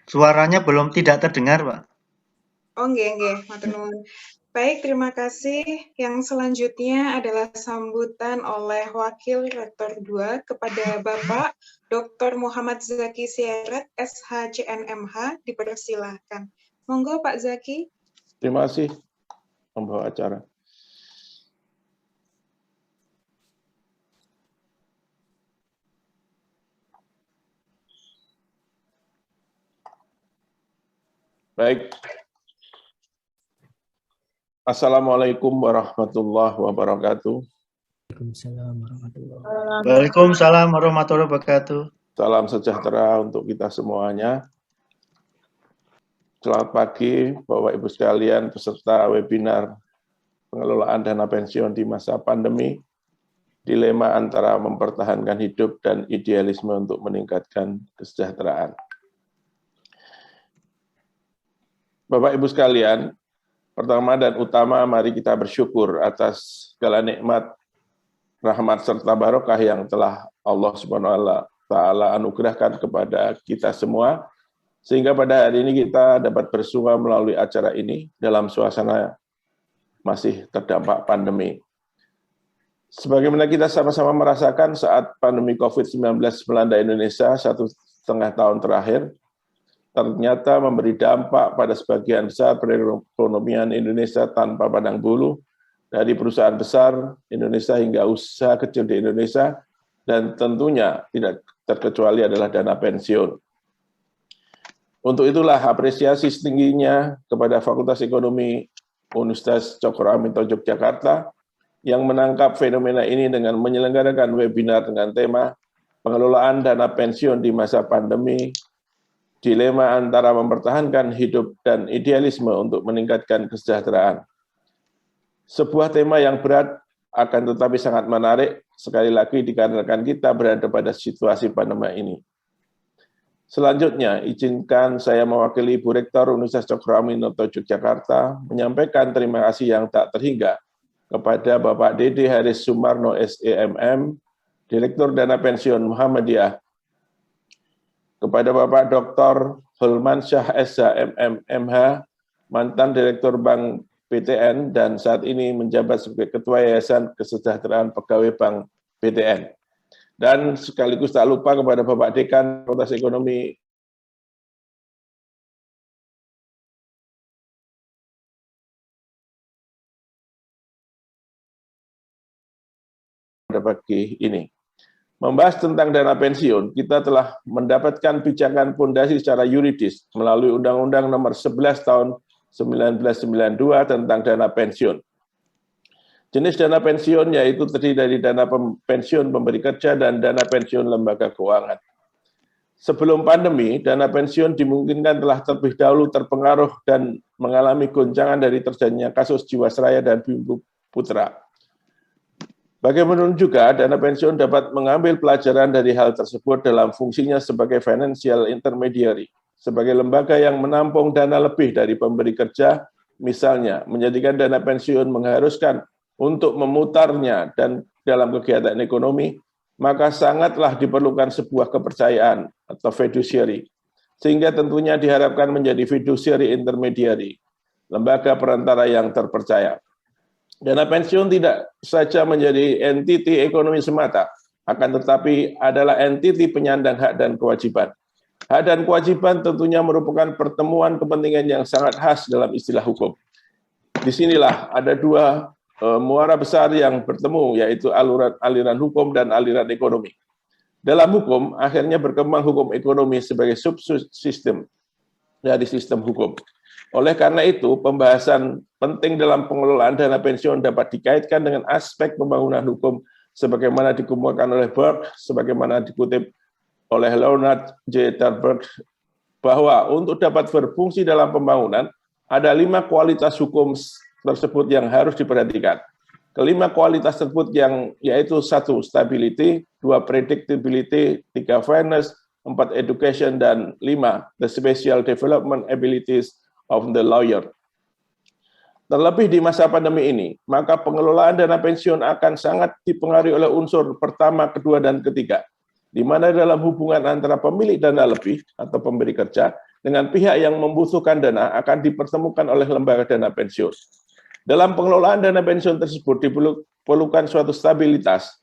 Suaranya belum tidak terdengar, Pak. Oh, nggih, matur nuwun. Baik, terima kasih. Yang selanjutnya adalah sambutan oleh Wakil Rektor 2 kepada Bapak Dr. Muhammad Zaki Sieret, SHCNMH, dipersilahkan. Monggo Pak Zaki. Terima kasih, pembawa acara. Baik. Assalamualaikum warahmatullahi wabarakatuh. Waalaikumsalam warahmatullahi wabarakatuh. Salam sejahtera untuk kita semuanya. Selamat pagi, Bapak Ibu sekalian, peserta webinar pengelolaan dana pensiun di masa pandemi, dilema antara mempertahankan hidup dan idealisme untuk meningkatkan kesejahteraan. Bapak Ibu sekalian, pertama dan utama mari kita bersyukur atas segala nikmat, rahmat serta barokah yang telah Allah Subhanahu wa Ta'ala anugerahkan kepada kita semua, sehingga pada hari ini kita dapat bersua melalui acara ini dalam suasana masih terdampak pandemi. Sebagaimana kita sama-sama merasakan saat pandemi COVID-19 melanda Indonesia 1,5 tahun terakhir, ternyata memberi dampak pada sebagian besar perekonomian Indonesia tanpa pandang bulu, dari perusahaan besar Indonesia hingga usaha kecil di Indonesia, dan tentunya tidak terkecuali adalah dana pensiun. Untuk itulah apresiasi setingginya kepada Fakultas Ekonomi Universitas Cokro Aminoto Yogyakarta yang menangkap fenomena ini dengan menyelenggarakan webinar dengan tema pengelolaan dana pensiun di masa pandemi, dilema antara mempertahankan hidup dan idealisme untuk meningkatkan kesejahteraan. Sebuah tema yang berat akan tetapi sangat menarik, sekali lagi dikarenakan kita berada pada situasi pandemi ini. Selanjutnya, izinkan saya mewakili Ibu Rektor Universitas Cokro Aminoto Yogyakarta menyampaikan terima kasih yang tak terhingga kepada Bapak Dede Haris Sumarno SEMM, Direktur Dana Pensiun Muhammadiyah, kepada Bapak Dr. Hulmansyah SHMM MH, mantan Direktur Bank BTN dan saat ini menjabat sebagai Ketua Yayasan Kesejahteraan Pegawai Bank BTN. Dan sekaligus tak lupa kepada Bapak Dekan Fakultas Ekonomi pada pagi ini. Membahas tentang dana pensiun, kita telah mendapatkan pijakan pondasi secara yuridis melalui Undang-Undang Nomor 11 Tahun 1992 tentang dana pensiun. Jenis dana pensiun yaitu terdiri dari dana pensiun pemberi kerja dan dana pensiun lembaga keuangan. Sebelum pandemi, dana pensiun dimungkinkan telah terlebih dahulu terpengaruh dan mengalami goncangan dari terjadinya kasus Jiwasraya dan Bumi Putra. Bagaimanapun juga, dana pensiun dapat mengambil pelajaran dari hal tersebut dalam fungsinya sebagai financial intermediary, sebagai lembaga yang menampung dana lebih dari pemberi kerja, misalnya menjadikan dana pensiun mengharuskan untuk memutarnya dan dalam kegiatan ekonomi, maka sangatlah diperlukan sebuah kepercayaan atau fiduciary, sehingga tentunya diharapkan menjadi fiduciary intermediary, lembaga perantara yang terpercaya. Dana pensiun tidak saja menjadi entiti ekonomi semata, akan tetapi adalah entiti penyandang hak dan kewajiban. Hak dan kewajiban tentunya merupakan pertemuan kepentingan yang sangat khas dalam istilah hukum. Disinilah ada dua muara besar yang bertemu, yaitu aliran hukum dan aliran ekonomi. Dalam hukum, akhirnya berkembang hukum ekonomi sebagai subsistem dari sistem hukum. Oleh karena itu, pembahasan penting dalam pengelolaan dana pensiun dapat dikaitkan dengan aspek pembangunan hukum sebagaimana dikemukakan oleh Burke, sebagaimana dikutip oleh Leonard J. Thalberg, bahwa untuk dapat berfungsi dalam pembangunan, ada 5 kualitas hukum tersebut yang harus diperhatikan. Kelima kualitas tersebut yang yaitu 1. Stability, 2. Predictability, 3. Fairness, 4. Education, dan 5. The special development abilities of the lawyer. Terlebih di masa pandemi ini, maka pengelolaan dana pensiun akan sangat dipengaruhi oleh unsur pertama, kedua, dan ketiga, di mana dalam hubungan antara pemilik dana lebih atau pemberi kerja dengan pihak yang membutuhkan dana akan dipertemukan oleh lembaga dana pensiun. Dalam pengelolaan dana pensiun tersebut diperlukan suatu stabilitas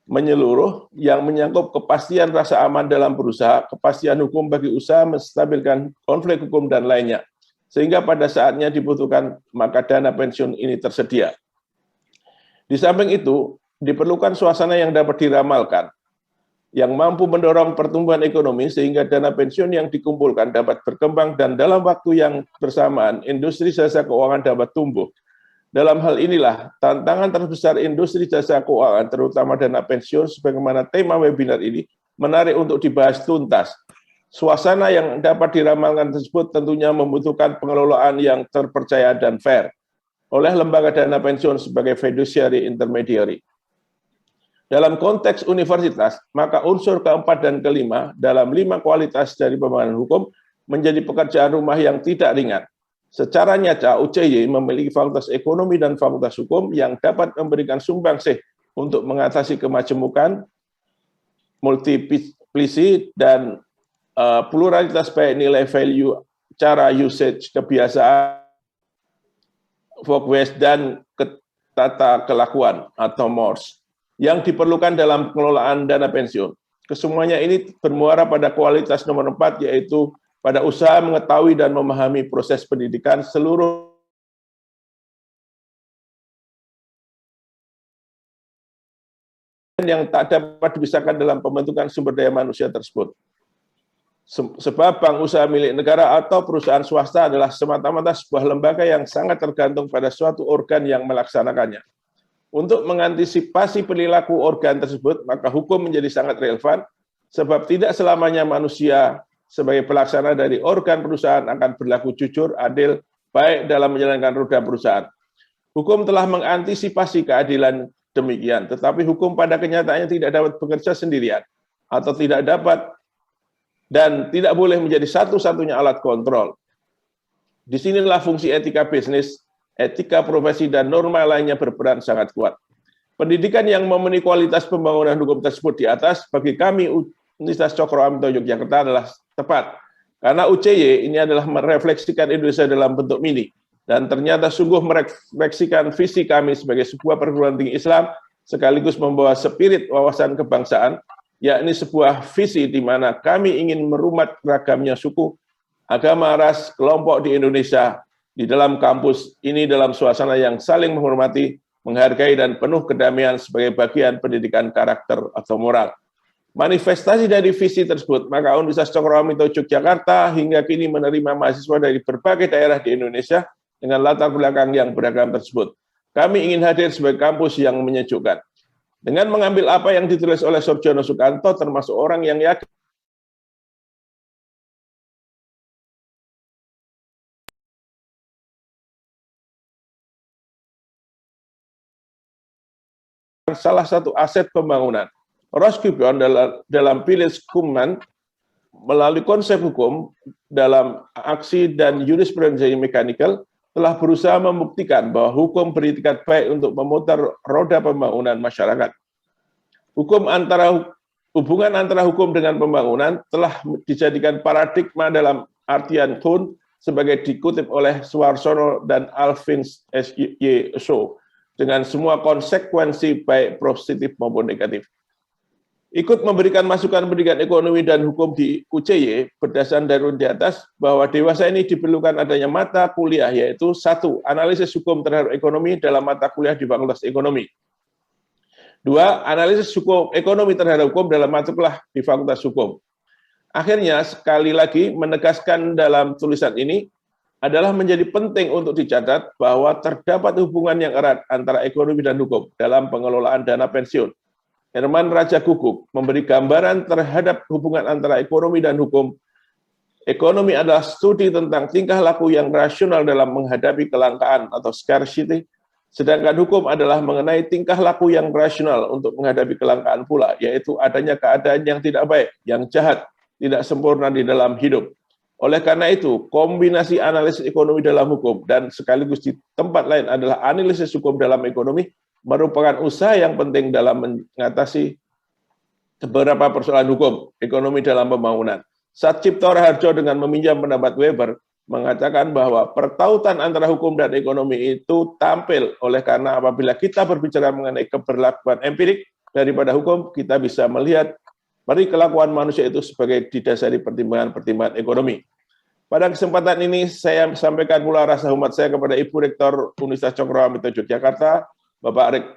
menyeluruh yang menyangkut kepastian rasa aman dalam berusaha, kepastian hukum bagi usaha, menstabilkan konflik hukum, dan lainnya. Sehingga pada saatnya dibutuhkan, maka dana pensiun ini tersedia. Di samping itu, diperlukan suasana yang dapat diramalkan, yang mampu mendorong pertumbuhan ekonomi sehingga dana pensiun yang dikumpulkan dapat berkembang dan dalam waktu yang bersamaan industri jasa keuangan dapat tumbuh. Dalam hal inilah tantangan terbesar industri jasa keuangan, terutama dana pensiun, sebagaimana tema webinar ini, menarik untuk dibahas tuntas. Suasana yang dapat diramalkan tersebut tentunya membutuhkan pengelolaan yang terpercaya dan fair oleh lembaga dana pensiun sebagai fiduciary intermediary. Dalam konteks universitas, maka unsur keempat dan kelima dalam 5 kualitas dari pembangunan hukum menjadi pekerjaan rumah yang tidak ringan. Secara nyata, UCY memiliki fakultas ekonomi dan fakultas hukum yang dapat memberikan sumbangsih untuk mengatasi kemajemukan, multiplicity, dan pluralitas baik nilai value, cara usage, kebiasaan, vogue, dan tata kelakuan atau mores yang diperlukan dalam pengelolaan dana pensiun. Kesemuanya ini bermuara pada kualitas nomor 4, yaitu pada usaha mengetahui dan memahami proses pendidikan seluruh yang tak dapat dipisahkan dalam pembentukan sumber daya manusia tersebut. Sebab bank usaha milik negara atau perusahaan swasta adalah semata-mata sebuah lembaga yang sangat tergantung pada suatu organ yang melaksanakannya. Untuk mengantisipasi perilaku organ tersebut, maka hukum menjadi sangat relevan, sebab tidak selamanya manusia sebagai pelaksana dari organ perusahaan akan berlaku jujur, adil, baik dalam menjalankan roda perusahaan. Hukum telah mengantisipasi keadilan demikian, tetapi hukum pada kenyataannya tidak dapat bekerja sendirian, atau tidak dapat dan tidak boleh menjadi satu-satunya alat kontrol. Disinilah fungsi etika bisnis, etika profesi, dan norma lainnya berperan sangat kuat. Pendidikan yang memenuhi kualitas pembangunan hukum tersebut di atas, bagi kami Universitas Cokro Aminoto Yogyakarta adalah tepat. Karena UCY ini adalah merefleksikan Indonesia dalam bentuk mini. Dan ternyata sungguh merefleksikan visi kami sebagai sebuah perguruan tinggi Islam, sekaligus membawa spirit wawasan kebangsaan, yakni sebuah visi di mana kami ingin merumat ragamnya suku, agama, ras, kelompok di Indonesia di dalam kampus ini dalam suasana yang saling menghormati, menghargai, dan penuh kedamaian sebagai bagian pendidikan karakter atau moral. Manifestasi dari visi tersebut, maka Universitas Cokro Aminoto Yogyakarta hingga kini menerima mahasiswa dari berbagai daerah di Indonesia dengan latar belakang yang beragam tersebut. Kami ingin hadir sebagai kampus yang menyejukkan. Dengan mengambil apa yang ditulis oleh Surjono Sukanto, termasuk orang yang yakin salah satu aset pembangunan. Roskilde dalam Village Kuman melalui konsep hukum dalam aksi dan jurisprudensi mechanical telah berusaha membuktikan bahwa hukum beritikat baik untuk memutar roda pembangunan masyarakat. Hubungan antara hukum dengan pembangunan telah dijadikan paradigma dalam artian Kuhn sebagai dikutip oleh Suarsono dan Alvin S.Y. Shaw dengan semua konsekuensi baik positif maupun negatif. Ikut memberikan masukan pendidikan ekonomi dan hukum di UCY berdasarkan dari di atas bahwa dewasa ini diperlukan adanya mata kuliah, yaitu 1. Analisis hukum terhadap ekonomi dalam mata kuliah di Fakultas Ekonomi. 2. Analisis hukum ekonomi terhadap hukum dalam mata kuliah di Fakultas Hukum. Akhirnya, sekali lagi menegaskan dalam tulisan ini adalah menjadi penting untuk dicatat bahwa terdapat hubungan yang erat antara ekonomi dan hukum dalam pengelolaan dana pensiun. Herman Raja Guguk memberi gambaran terhadap hubungan antara ekonomi dan hukum. Ekonomi adalah studi tentang tingkah laku yang rasional dalam menghadapi kelangkaan atau scarcity, sedangkan hukum adalah mengenai tingkah laku yang rasional untuk menghadapi kelangkaan pula, yaitu adanya keadaan yang tidak baik, yang jahat, tidak sempurna di dalam hidup. Oleh karena itu, kombinasi analisis ekonomi dalam hukum dan sekaligus di tempat lain adalah analisis hukum dalam ekonomi merupakan usaha yang penting dalam mengatasi beberapa persoalan hukum ekonomi dalam pembangunan. Satcipto Raharjo dengan meminjam pendapat Weber mengatakan bahwa pertautan antara hukum dan ekonomi itu tampil oleh karena apabila kita berbicara mengenai keberlakuan empirik daripada hukum, kita bisa melihat perilakuan manusia itu sebagai didasari pertimbangan-pertimbangan ekonomi. Pada kesempatan ini saya sampaikan pula rasa hormat saya kepada Ibu Rektor Universitas Cokroaminoto Yogyakarta, Bapak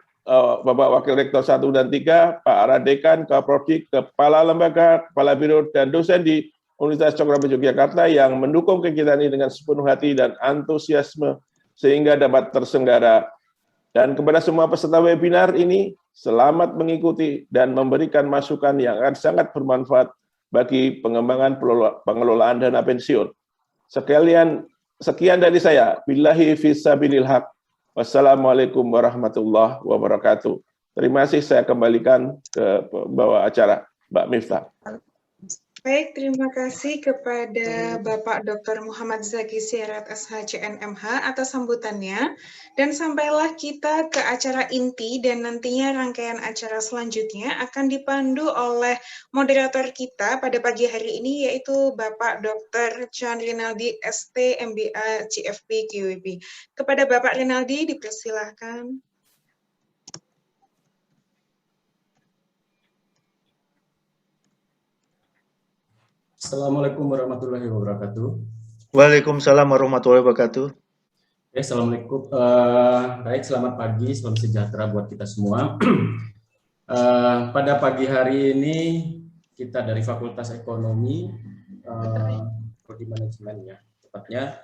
Wakil Rektor 1 dan 3, Pak Radekan, Kaprodi, Kepala Lembaga, Kepala Biro, dan dosen di Universitas Cokroaminoto Yogyakarta yang mendukung kegiatan ini dengan sepenuh hati dan antusiasme sehingga dapat terselenggara. Dan kepada semua peserta webinar ini, selamat mengikuti dan memberikan masukan yang akan sangat bermanfaat bagi pengembangan pengelolaan dana pensiun. Sekian dari saya. Billahi fisabilil haq. Wassalamualaikum warahmatullahi wabarakatuh. Terima kasih, saya kembalikan ke pembawa acara, Mbak Miftah. Baik, terima kasih kepada Bapak Dr. Muhammad Zaki Sirait SHCNMH atas sambutannya. Dan sampailah kita ke acara inti dan nantinya rangkaian acara selanjutnya akan dipandu oleh moderator kita pada pagi hari ini yaitu Bapak Dr. John Rinaldi ST MBA CFP QWB. Kepada Bapak Rinaldi dipersilahkan. Assalamualaikum warahmatullahi wabarakatuh. Waalaikumsalam warahmatullahi wabarakatuh. Assalamualaikum. Baik, selamat pagi, salam sejahtera buat kita semua. Pada pagi hari ini kita dari Fakultas Ekonomi, Prodi Manajemen ya, tepatnya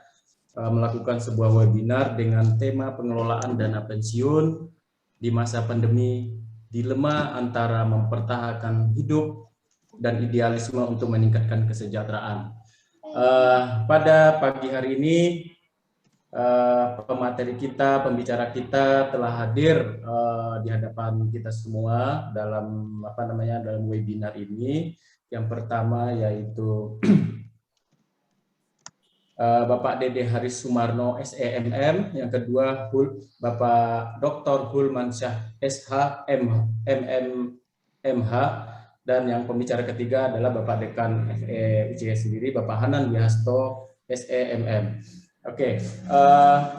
melakukan sebuah webinar dengan tema pengelolaan dana pensiun di masa pandemi, dilema antara mempertahankan hidup dan idealisme untuk meningkatkan kesejahteraan. Pada pagi hari ini, pemateri kita, pembicara kita telah hadir di hadapan kita semua dalam dalam webinar ini. Yang pertama yaitu Bapak Dede Haris Sumarno SEMM, yang kedua Bapak Dr. Hulmansyah SH MMH, dan yang pembicara ketiga adalah Bapak Dekan FE sendiri, Bapak Hanan Wihasto SEMM. Oke,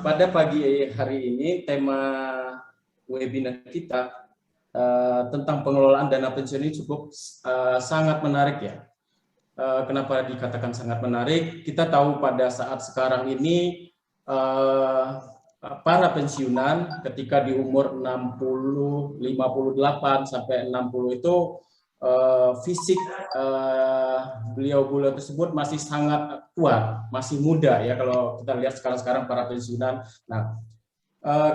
pada pagi hari ini tema webinar kita tentang pengelolaan dana pensiun ini cukup sangat menarik ya. Kenapa dikatakan sangat menarik? Kita tahu pada saat sekarang ini para pensiunan ketika di umur 60, 58 sampai 60 itu fisik beliau tersebut masih sangat kuat, masih muda ya kalau kita lihat sekarang para pensiunan. Nah,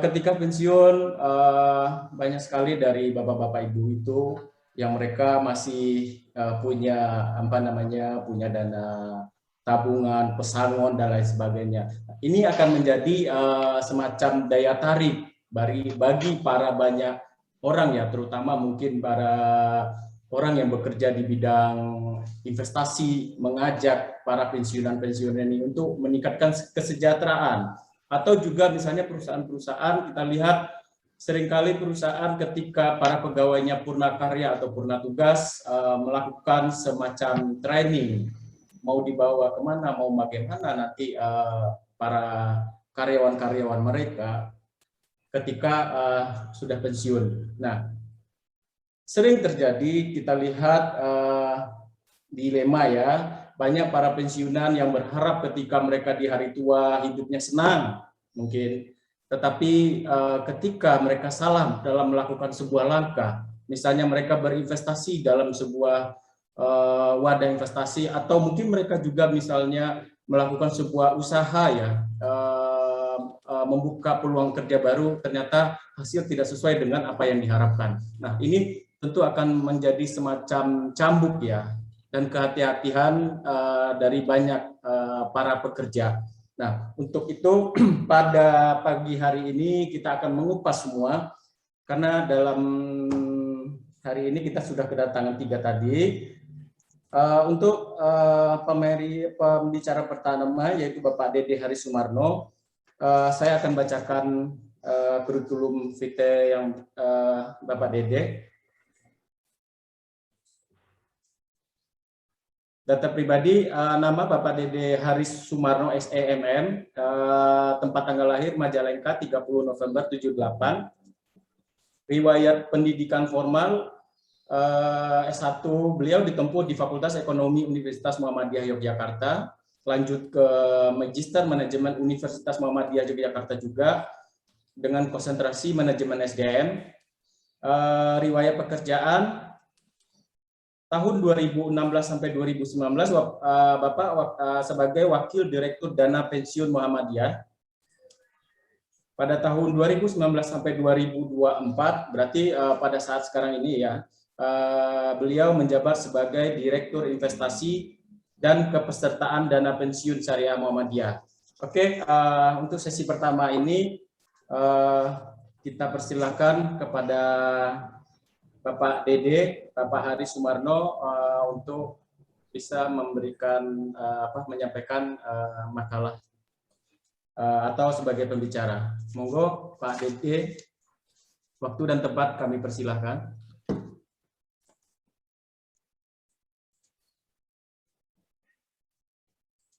ketika pensiun banyak sekali dari bapak-bapak ibu itu yang mereka masih punya punya dana tabungan, pesangon dan lain sebagainya. Ini akan menjadi semacam daya tarik bagi para banyak orang ya, terutama mungkin para orang yang bekerja di bidang investasi, mengajak para pensiunan ini untuk meningkatkan kesejahteraan. Atau juga misalnya perusahaan-perusahaan, kita lihat seringkali perusahaan ketika para pegawainya purna karya atau purna tugas melakukan semacam training, mau dibawa kemana, mau bagaimana nanti para karyawan-karyawan mereka ketika sudah pensiun. Nah, sering terjadi kita lihat dilema ya, banyak para pensiunan yang berharap ketika mereka di hari tua hidupnya senang mungkin, tetapi ketika mereka salah dalam melakukan sebuah langkah, misalnya mereka berinvestasi dalam sebuah wadah investasi, atau mungkin mereka juga misalnya melakukan sebuah usaha ya, membuka peluang kerja baru, ternyata hasil tidak sesuai dengan apa yang diharapkan. Nah, ini tentu akan menjadi semacam cambuk ya, dan kehati-hatian dari banyak para pekerja. Nah, untuk itu pada pagi hari ini kita akan mengupas semua, karena dalam hari ini kita sudah kedatangan 3 tadi. Untuk pembicara pertama yaitu Bapak Dede Haris Sumarno, saya akan bacakan kurikulum vitae yang Bapak Dede. Data pribadi, nama Bapak Dede Haris Sumarno SEMM, tempat tanggal lahir Majalengka 30 November 78. Riwayat pendidikan formal S1 beliau ditempuh di Fakultas Ekonomi Universitas Muhammadiyah Yogyakarta, lanjut ke Magister Manajemen Universitas Muhammadiyah Yogyakarta juga dengan konsentrasi manajemen SDM. Riwayat pekerjaan tahun 2016 sampai 2019 Bapak sebagai Wakil Direktur Dana Pensiun Muhammadiyah. Pada tahun 2019 sampai 2024, berarti pada saat sekarang ini ya, beliau menjabat sebagai Direktur Investasi dan Kepesertaan Dana Pensiun Syariah Muhammadiyah. Oke, untuk sesi pertama ini kita persilakan kepada Bapak Dede, Bapak Haris Sumarno untuk bisa memberikan menyampaikan makalah atau sebagai pembicara. Monggo Pak Dede, waktu dan tempat kami persilahkan.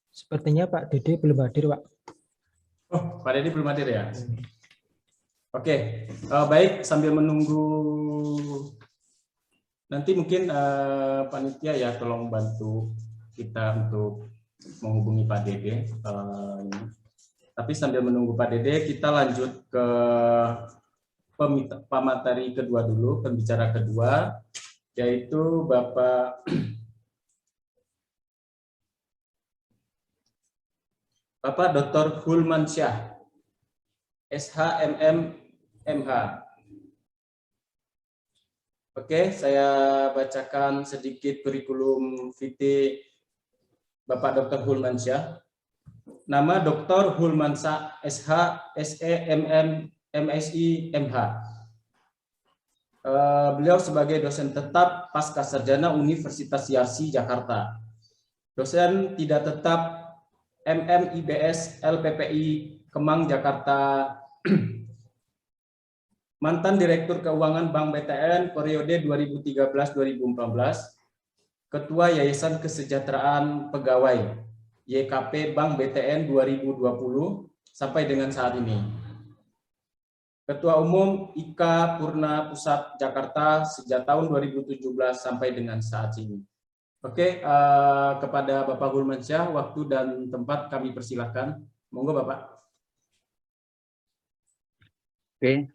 Sepertinya Pak Dede belum hadir, Pak. Oh, Pak Dede belum hadir ya? Oke, baik, sambil menunggu nanti mungkin panitia ya tolong bantu kita untuk menghubungi Pak Dede. Tapi sambil menunggu Pak Dede, kita lanjut ke pemateri kedua dulu, pembicara kedua, yaitu Bapak Dr. Hulmansyah, SHMM MH. Oke, saya bacakan sedikit kurikulum vitae Bapak Dr. Hulmansyah. Nama Dr. Hulmansyah SH, SEMM, MSI, MH. Beliau sebagai dosen tetap pasca sarjana Universitas Yarsi Jakarta. Dosen tidak tetap MMIBS LPPI Kemang Jakarta. Mantan Direktur Keuangan Bank BTN periode 2013-2014. Ketua Yayasan Kesejahteraan Pegawai YKP Bank BTN 2020 sampai dengan saat ini. Ketua Umum IKA Purna Pusat Jakarta sejak tahun 2017 sampai dengan saat ini. Oke, kepada Bapak Hulmansyah, waktu dan tempat kami persilahkan. Monggo Bapak. Oke.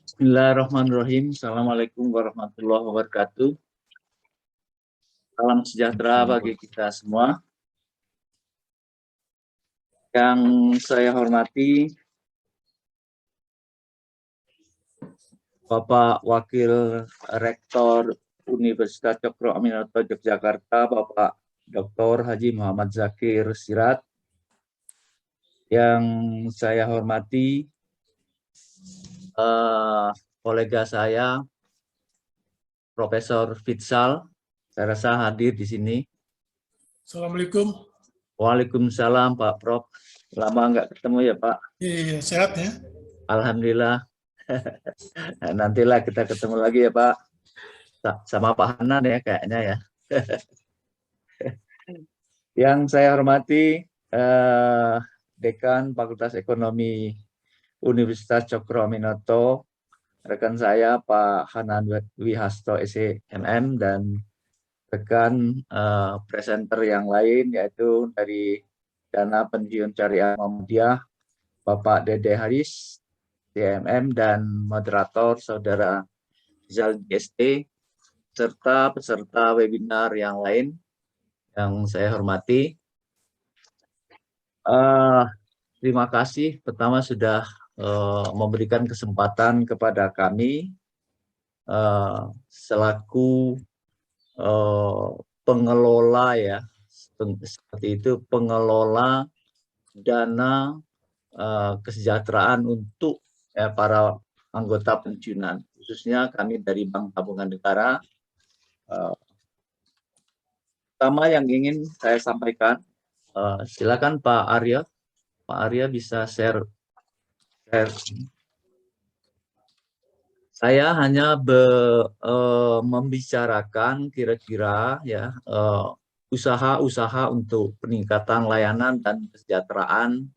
Bismillahirrahmanirrahim. Assalamualaikum warahmatullahi wabarakatuh. Salam sejahtera bagi kita semua. Yang saya hormati Bapak Wakil Rektor Universitas Cokro Aminoto Yogyakarta, Bapak Dr. Haji Muhammad Zakir Sirat. Yang saya hormati kolega saya, Profesor Fitzal, saya rasa hadir di sini. Assalamualaikum. Waalaikumsalam Pak Prof. Lama nggak ketemu ya Pak? Iya, sehat ya? Alhamdulillah. Nantilah kita ketemu lagi ya Pak. Sama Pak Hanan ya kayaknya ya. Yang saya hormati Dekan Fakultas Ekonomi Universitas Cokro Aminoto, rekan saya Pak Hanan Wihasto SEMM, dan rekan presenter yang lain yaitu dari Dana Pensiun Syariah Muhammadiyah Bapak Dede Haris SEMM, dan moderator Saudara Zal ST, serta peserta webinar yang lain yang saya hormati. Terima kasih pertama sudah memberikan kesempatan kepada kami selaku pengelola ya, seperti itu, pengelola dana kesejahteraan untuk para anggota pensiunan, khususnya kami dari Bank Tabungan Negara. Pertama yang ingin saya sampaikan, silakan Pak Arya. Pak Arya bisa share. Saya hanya membicarakan kira-kira ya usaha-usaha untuk peningkatan layanan dan kesejahteraan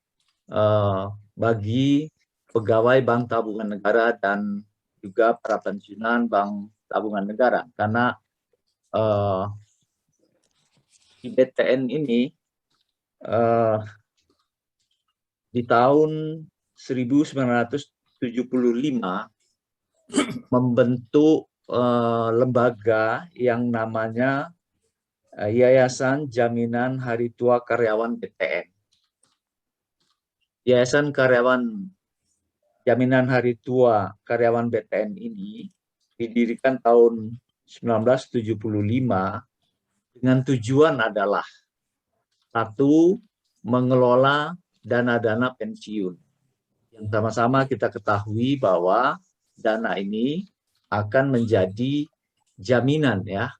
bagi pegawai Bank Tabungan Negara dan juga para pensiunan Bank Tabungan Negara. Karena di BTN ini di tahun 1975 membentuk lembaga yang namanya Yayasan Jaminan Hari Tua Karyawan BTN. Yayasan Jaminan Hari Tua Karyawan BTN ini didirikan tahun 1975 dengan tujuan adalah satu, mengelola dana-dana pensiun. Yang sama-sama kita ketahui bahwa dana ini akan menjadi jaminan ya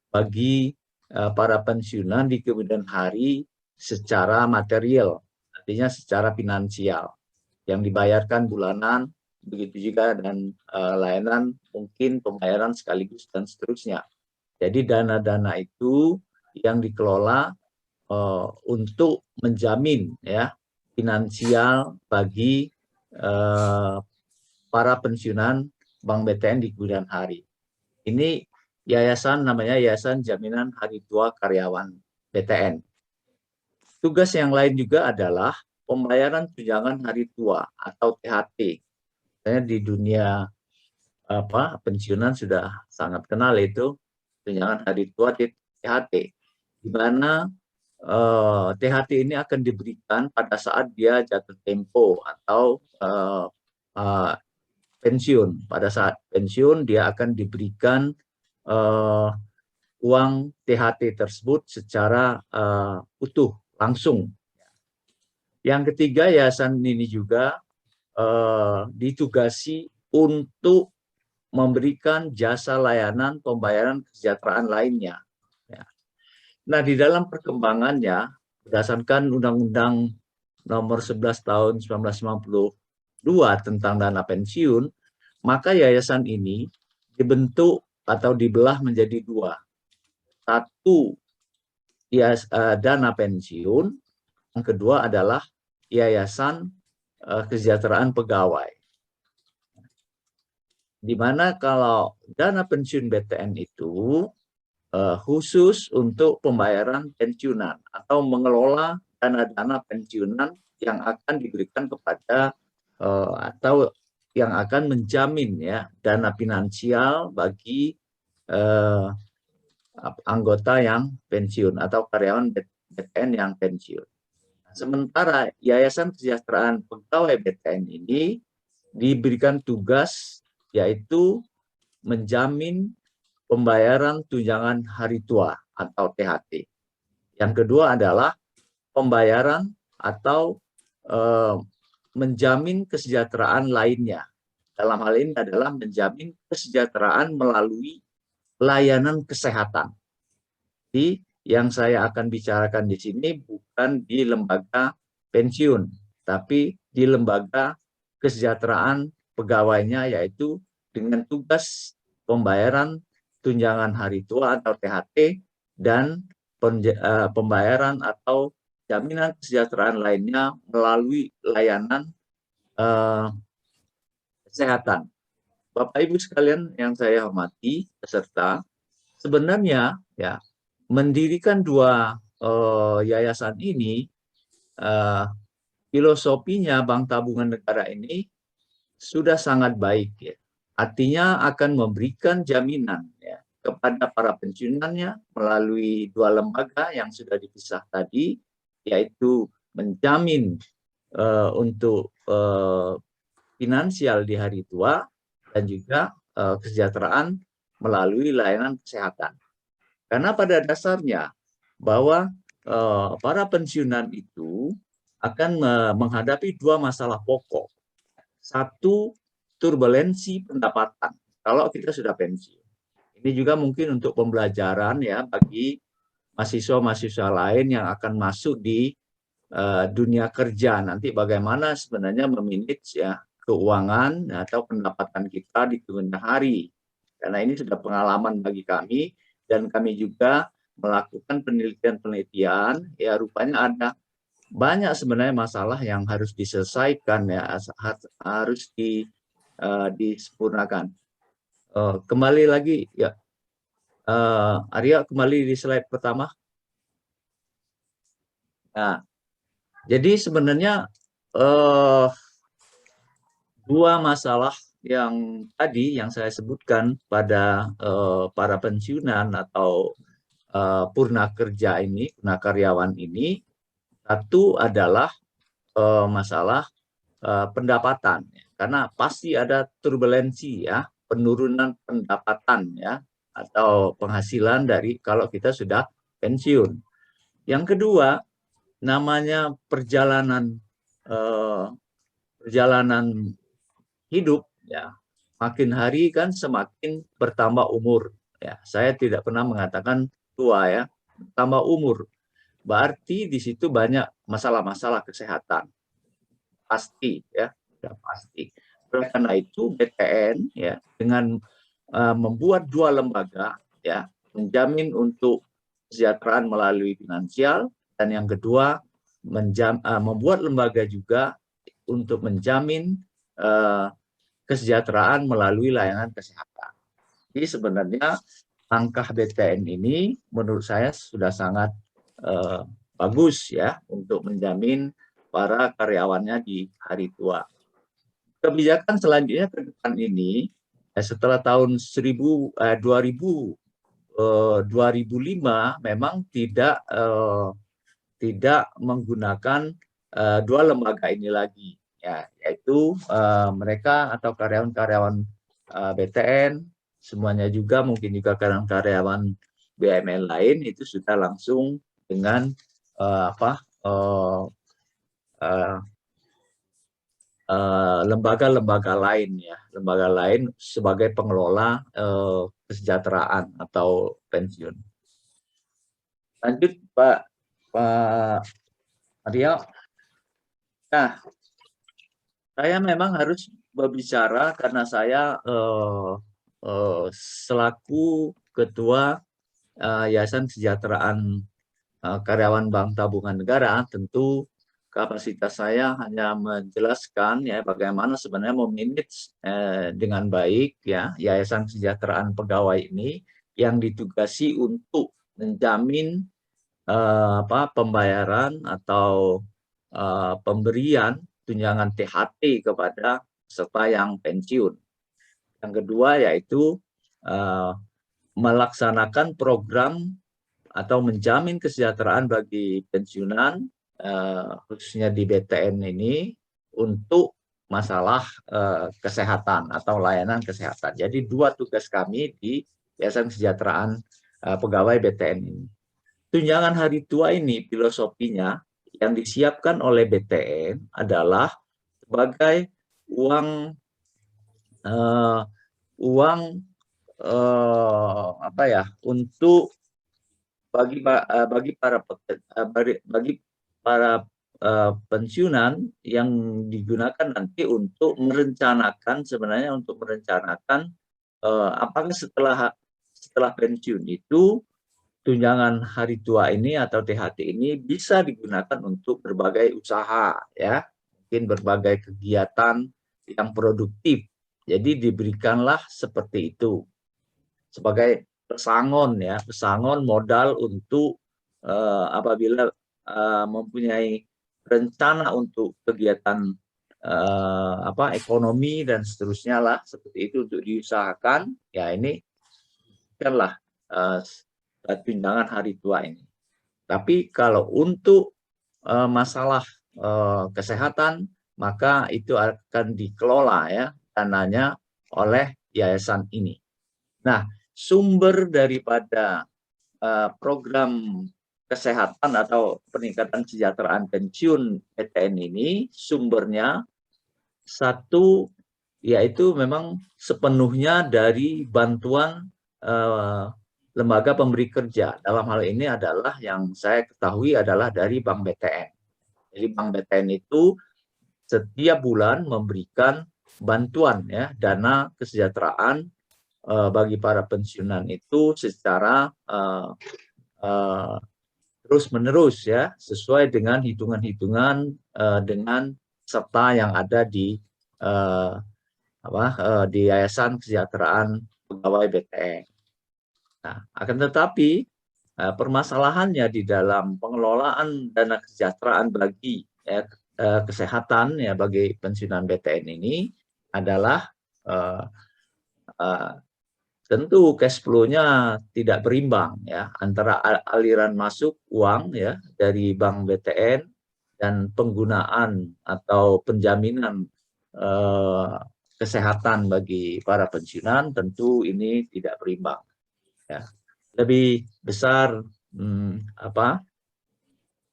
bagi para pensiunan di kemudian hari secara material, artinya secara finansial yang dibayarkan bulanan, begitu juga dan layanan mungkin pembayaran sekaligus dan seterusnya. Jadi dana-dana itu yang dikelola untuk menjamin ya finansial bagi para pensiunan Bank BTN di kemudian hari. Ini yayasan namanya Yayasan Jaminan Hari Tua Karyawan BTN. Tugas yang lain juga adalah pembayaran tunjangan hari tua atau THT. Misalnya di dunia pensiunan sudah sangat kenal itu tunjangan hari tua THT, di mana THT ini akan diberikan pada saat dia jatuh tempo atau pensiun. Pada saat pensiun dia akan diberikan uang THT tersebut secara utuh langsung. Yang ketiga, yayasan ini juga ditugasi untuk memberikan jasa layanan pembayaran kesejahteraan lainnya. Nah, di dalam perkembangannya, berdasarkan Undang-Undang Nomor 11 Tahun 1992 tentang dana pensiun, maka yayasan ini dibentuk atau dibelah menjadi dua. Satu, dana pensiun, yang kedua adalah Yayasan Kesejahteraan Pegawai. Di mana kalau dana pensiun BTN itu khusus untuk pembayaran pensiunan atau mengelola dana-dana pensiunan yang akan diberikan kepada atau yang akan menjamin ya dana finansial bagi anggota yang pensiun atau karyawan BTN yang pensiun. Sementara Yayasan Kesejahteraan Pegawai BTN ini diberikan tugas yaitu menjamin pembayaran tunjangan hari tua atau THT. Yang kedua adalah pembayaran atau menjamin kesejahteraan lainnya. Dalam hal ini adalah menjamin kesejahteraan melalui layanan kesehatan. Jadi yang saya akan bicarakan di sini bukan di lembaga pensiun, tapi di lembaga kesejahteraan pegawainya, yaitu dengan tugas pembayaran tunjangan hari tua atau THT dan pembayaran atau jaminan kesejahteraan lainnya melalui layanan kesehatan. Bapak Ibu sekalian yang saya hormati peserta, sebenarnya ya mendirikan dua yayasan ini, filosofinya Bank Tabungan Negara ini sudah sangat baik ya. Artinya akan memberikan jaminan ya kepada para pensiunannya melalui dua lembaga yang sudah dipisah tadi, yaitu menjamin untuk finansial di hari tua dan juga kesejahteraan melalui layanan kesehatan. Karena pada dasarnya bahwa para pensiunan itu akan menghadapi dua masalah pokok. Satu, turbulensi pendapatan kalau kita sudah pensiun. Ini juga mungkin untuk pembelajaran ya bagi mahasiswa-mahasiswa lain yang akan masuk di dunia kerja nanti, bagaimana sebenarnya memanage ya keuangan atau pendapatan kita di kemudian hari. Karena ini sudah pengalaman bagi kami, dan kami juga melakukan penelitian-penelitian, ya rupanya ada banyak sebenarnya masalah yang harus diselesaikan, ya harus disempurnakan. Kembali lagi ya, Arya, kembali di slide pertama. Nah, jadi sebenarnya dua masalah yang tadi yang saya sebutkan pada para pensiunan atau purna kerja ini, purna karyawan ini, satu adalah masalah pendapatan, karena pasti ada turbulensi ya, penurunan pendapatan ya, atau penghasilan dari kalau kita sudah pensiun. Yang kedua, namanya perjalanan hidup ya, makin hari kan semakin bertambah umur ya. Saya tidak pernah mengatakan tua ya, tambah umur. Berarti di situ banyak masalah-masalah kesehatan. Pasti ya, sudah pasti. Oleh karena itu BTN ya dengan membuat dua lembaga ya, menjamin untuk kesejahteraan melalui finansial, dan yang kedua membuat lembaga juga untuk menjamin kesejahteraan melalui layanan kesehatan. Jadi sebenarnya langkah BTN ini menurut saya sudah sangat bagus ya untuk menjamin para karyawannya di hari tua. Kebijakan selanjutnya ke depan ini setelah tahun 2005 memang tidak menggunakan dua lembaga ini lagi ya, yaitu mereka atau karyawan-karyawan BTN semuanya juga, mungkin juga karyawan BUMN lain itu sudah langsung dengan lembaga-lembaga lain ya, lembaga lain sebagai pengelola kesejahteraan atau pensiun. Lanjut Pak Arya. Nah, saya memang harus berbicara karena saya selaku ketua Yayasan Kesejahteraan Karyawan Bank Tabungan Negara, tentu kapasitas saya hanya menjelaskan ya bagaimana sebenarnya memanage dengan baik ya Yayasan Kesejahteraan Pegawai ini yang ditugasi untuk menjamin pembayaran atau pemberian tunjangan THT kepada peserta yang pensiun. Yang kedua yaitu melaksanakan program atau menjamin kesejahteraan bagi pensiunan khususnya di BTN ini untuk masalah kesehatan atau layanan kesehatan. Jadi dua tugas kami di Yayasan Kesejahteraan Pegawai BTN ini. Tunjangan hari tua ini filosofinya yang disiapkan oleh BTN adalah sebagai uang untuk bagi para pensiunan yang digunakan nanti untuk merencanakan apakah setelah pensiun itu tunjangan hari tua ini atau THT ini bisa digunakan untuk berbagai usaha ya, mungkin berbagai kegiatan yang produktif. Jadi diberikanlah seperti itu sebagai pesangon ya, pesangon modal untuk apabila mempunyai rencana untuk kegiatan ekonomi dan seterusnya lah seperti itu untuk diusahakan ya, ini kanlah tunjangan hari tua ini. Tapi kalau untuk masalah kesehatan maka itu akan dikelola ya dananya oleh yayasan ini. Nah, sumber daripada program kesehatan atau peningkatan kesejahteraan pensiun BTN ini sumbernya satu yaitu memang sepenuhnya dari bantuan lembaga pemberi kerja. Dalam hal ini adalah yang saya ketahui adalah dari Bank BTN. Jadi Bank BTN itu setiap bulan memberikan bantuan ya dana kesejahteraan bagi para pensiunan itu secara terus-menerus ya, sesuai dengan hitungan-hitungan dengan serta yang ada di di Yayasan Kesejahteraan Pegawai BTN. Nah, akan tetapi permasalahannya di dalam pengelolaan dana kesejahteraan bagi kesehatan ya bagi pensiunan BTN ini adalah tentu cash flow-nya tidak berimbang ya antara aliran masuk uang ya dari bank BTN dan penggunaan atau penjaminan kesehatan bagi para pensiunan, tentu ini tidak berimbang. Ya. Lebih besar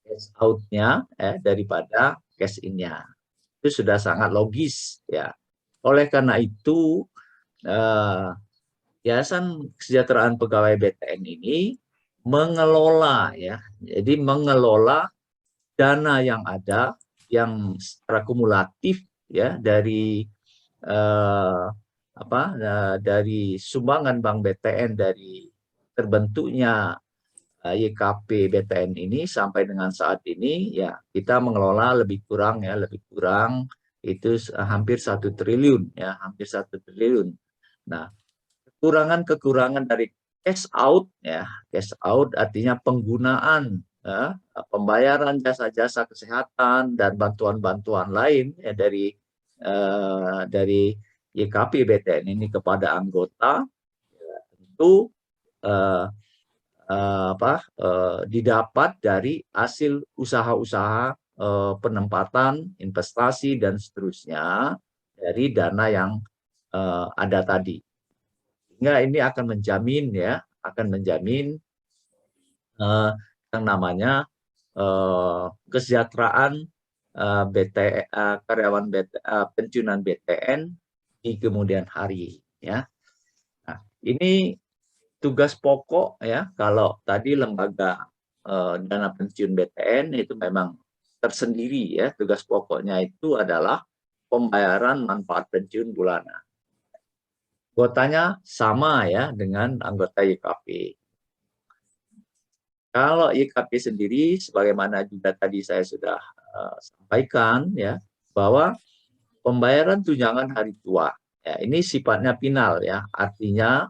cash out-nya daripada cash in-nya. Itu sudah sangat logis ya. Oleh karena itu Yayasan Kesejahteraan Pegawai BTN ini mengelola ya. Jadi mengelola dana yang ada yang secara kumulatif ya dari dari sumbangan Bank BTN dari terbentuknya YKP BTN ini sampai dengan saat ini ya kita mengelola lebih kurang itu hampir 1 triliun ya, hampir 1 triliun. Nah, kekurangan dari cash out ya, cash out artinya penggunaan pembayaran jasa-jasa kesehatan dan bantuan-bantuan lain ya dari YKP BTN ini kepada anggota ya, tentu didapat dari hasil usaha-usaha penempatan, investasi dan seterusnya dari dana yang ada tadi. Sehingga ini akan menjamin yang namanya kesejahteraan karyawan pensiunan BTN di kemudian hari ya. Nah, ini tugas pokok ya, kalau tadi lembaga dana pensiun BTN itu memang tersendiri ya, tugas pokoknya itu adalah pembayaran manfaat pensiun bulanan. Anggotanya sama ya dengan anggota YKP. Kalau YKP sendiri, sebagaimana juga tadi saya sudah sampaikan ya, bahwa pembayaran tunjangan hari tua ya, ini sifatnya final ya, artinya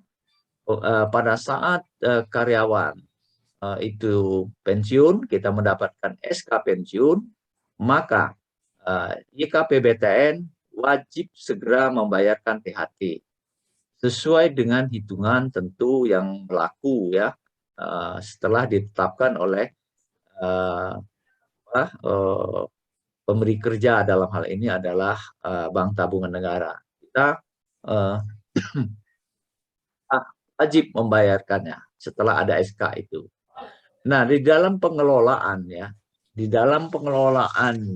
pada saat karyawan itu pensiun, kita mendapatkan SK pensiun, maka YKP BTN wajib segera membayarkan THT sesuai dengan hitungan tentu yang berlaku ya setelah ditetapkan oleh pemberi kerja, dalam hal ini adalah Bank Tabungan Negara. Kita wajib membayarkannya setelah ada SK itu. Nah, di dalam pengelolaan ya, di dalam pengelolaan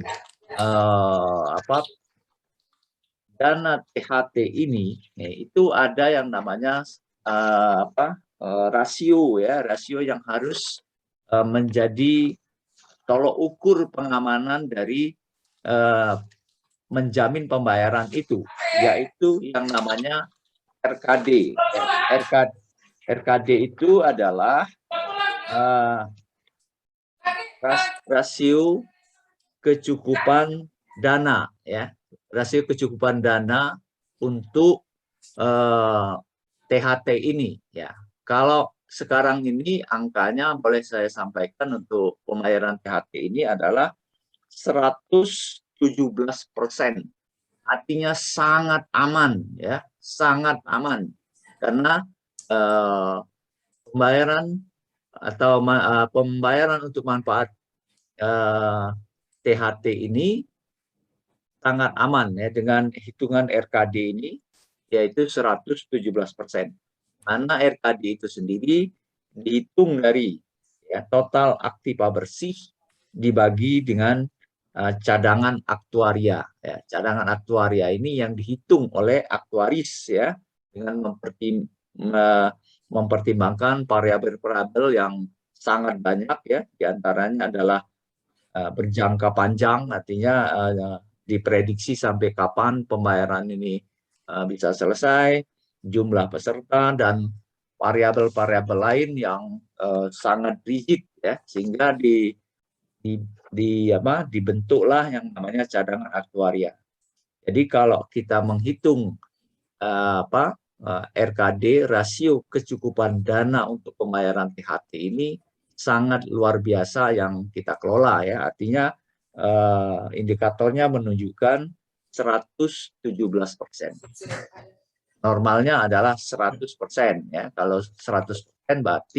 dana THT ini itu ada yang namanya rasio ya, rasio yang harus menjadi tolok ukur pengamanan dari menjamin pembayaran itu, yaitu yang namanya RKD. RKD itu adalah rasio kecukupan dana ya, rasio kecukupan dana untuk THT ini ya. Kalau sekarang ini angkanya boleh saya sampaikan untuk pembayaran THT ini adalah 117%. Artinya sangat aman ya, sangat aman karena pembayaran atau pembayaran untuk manfaat THT ini sangat aman ya dengan hitungan RKD ini, yaitu 117%. Mana RKD itu sendiri dihitung dari ya, total aktiva bersih dibagi dengan cadangan aktuaria. Ya, cadangan aktuaria ini yang dihitung oleh aktuaris ya, dengan mempertimbangkan variabel-variabel yang sangat banyak ya, diantaranya adalah berjangka panjang, artinya diprediksi sampai kapan pembayaran ini bisa selesai, jumlah peserta dan variabel-variabel lain yang sangat rigid ya, sehingga dibentuklah yang namanya cadangan aktuaria. Jadi kalau kita menghitung RKD, rasio kecukupan dana untuk pembayaran THT ini sangat luar biasa yang kita kelola ya. Artinya indikatornya menunjukkan 117%. Normalnya adalah 100% ya. Kalau 100% berarti